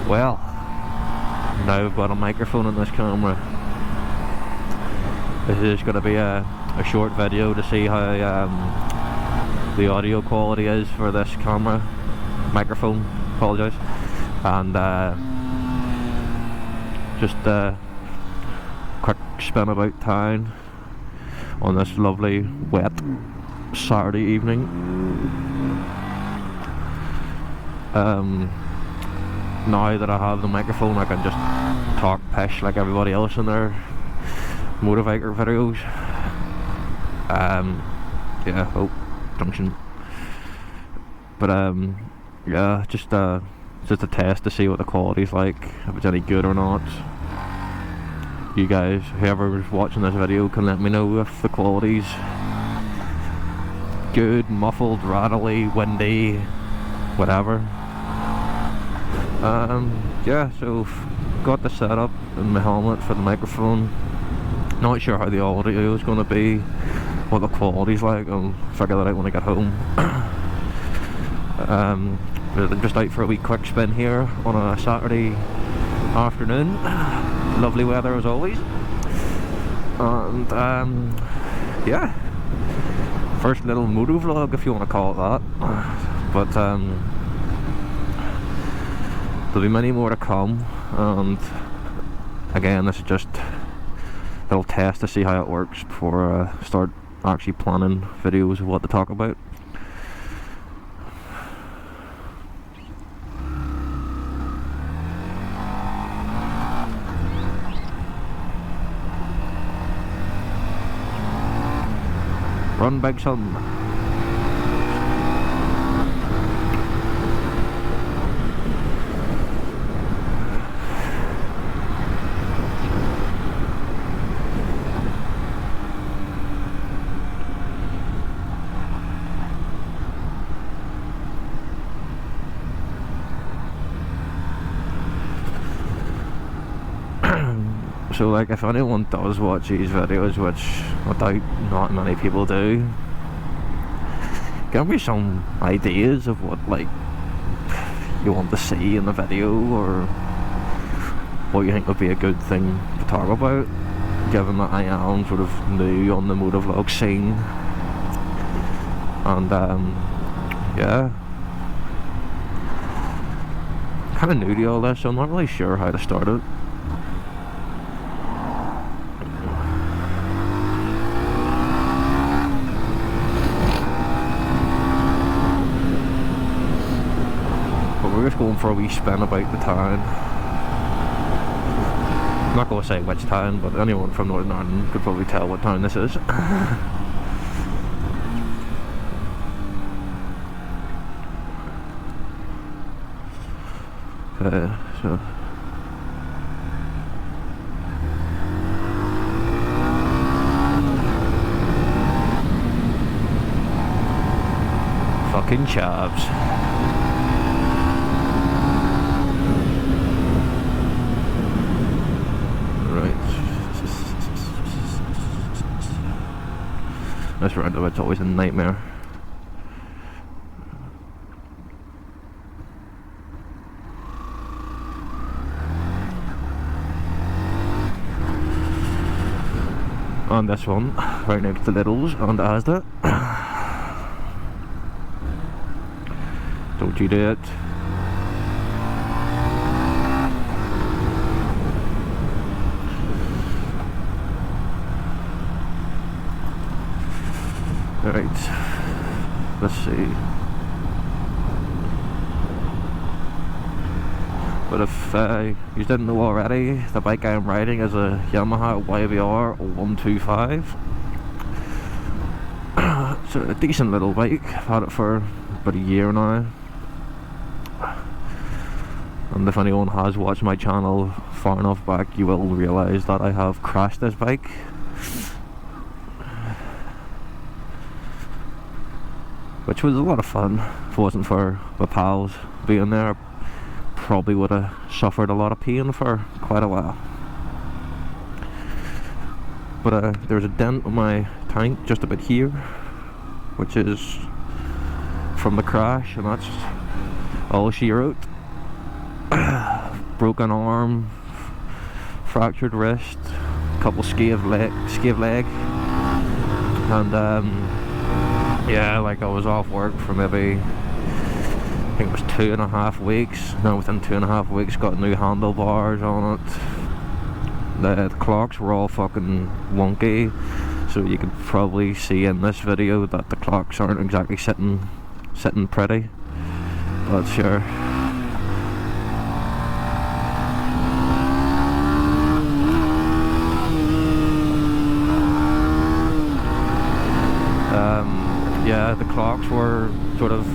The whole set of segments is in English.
Well, now I've got a microphone in this camera. This is going to be a short video to see how the audio quality is for this camera microphone, apologise, and just a quick spin about town on this lovely wet Saturday evening. Now that I have the microphone, I can just talk pish like everybody else in their motorbiker videos. Yeah, oh, junction. But yeah, just a test to see what the quality's like, if it's any good or not. You guys, whoever's watching this video, can let me know if the quality's good, muffled, rattly, windy, whatever. Yeah, so got the setup and my helmet for the microphone. Not sure how the audio is going to be, what the quality's like. I'll figure that out when I get home. But I'm just out for a wee quick spin here on a Saturday afternoon. Lovely weather as always. And yeah, first little motovlog, if you want to call it that. But there'll be many more to come, and again, this is just a little test to see how it works before I start actually planning videos of what to talk about. Run, big son. So like, if anyone does watch these videos, which I doubt not many people do, give me some ideas of what like you want to see in the video, or what you think would be a good thing to talk about, given that I am sort of new on the motovlog scene. And yeah, kind of new to all this, so I'm not really sure how to start it. We're just going for a wee spin about the town. I'm not going to say which town, but anyone from Northern Ireland could probably tell what town this is. Okay, so fucking chavs. This roundabout's always a nightmare. On this one, right next to Lidl's on the Asda. Don't you do it. Right, let's see. But if you didn't know already, the bike I am riding is a Yamaha YBR 125. It's a decent little bike. I've had it for about a year now. And if anyone has watched my channel far enough back, you will realise that I have crashed this bike. Which was a lot of fun. If it wasn't for my pals being there, I probably would have suffered a lot of pain for quite a while. But there's a dent on my tank just about here, which is from the crash, and that's all she wrote. broken arm, fractured wrist, couple scathed leg, and yeah, like I was off work for maybe, I think it was 2.5 weeks. Now within 2.5 weeks got new handlebars on it. The clocks were all fucking wonky, so you can probably see in this video that the clocks aren't exactly sitting pretty, but sure. Yeah, the clocks were sort of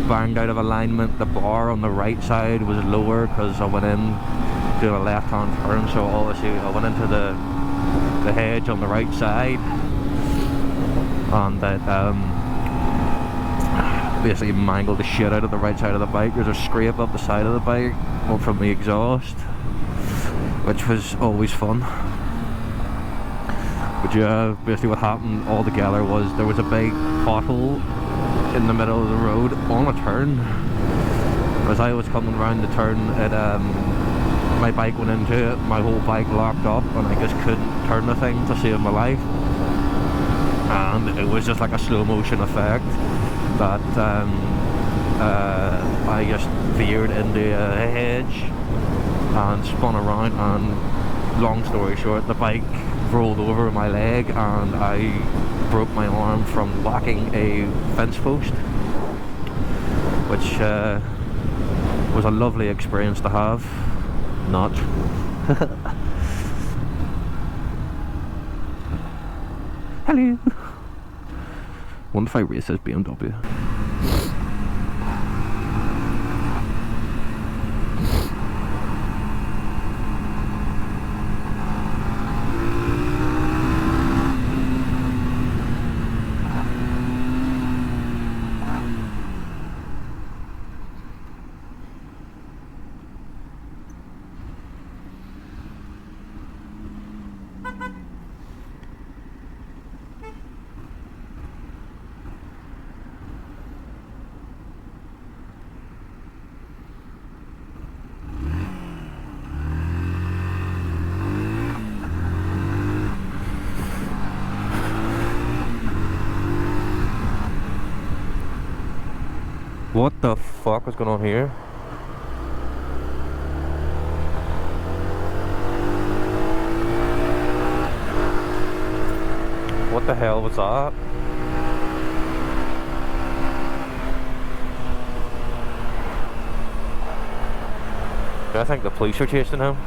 banged out of alignment. The bar on the right side was lower because I went in doing a left-hand turn, so obviously I went into the hedge on the right side, and that basically mangled the shit out of the right side of the bike. There's a scrape up the side of the bike from the exhaust, which was always fun. But yeah, basically what happened altogether was there was a big pothole in the middle of the road on a turn. As I was coming around the turn, my bike went into it, my whole bike locked up, and I just couldn't turn the thing to save my life. And it was just like a slow motion effect that I just veered into a hedge and spun around, and long story short, the bike rolled over my leg and I broke my arm from whacking a fence post, which was a lovely experience to have. Not. Hello. Wonder if I race this BMW. What the fuck was going on here? What the hell was that? I think the police are chasing him.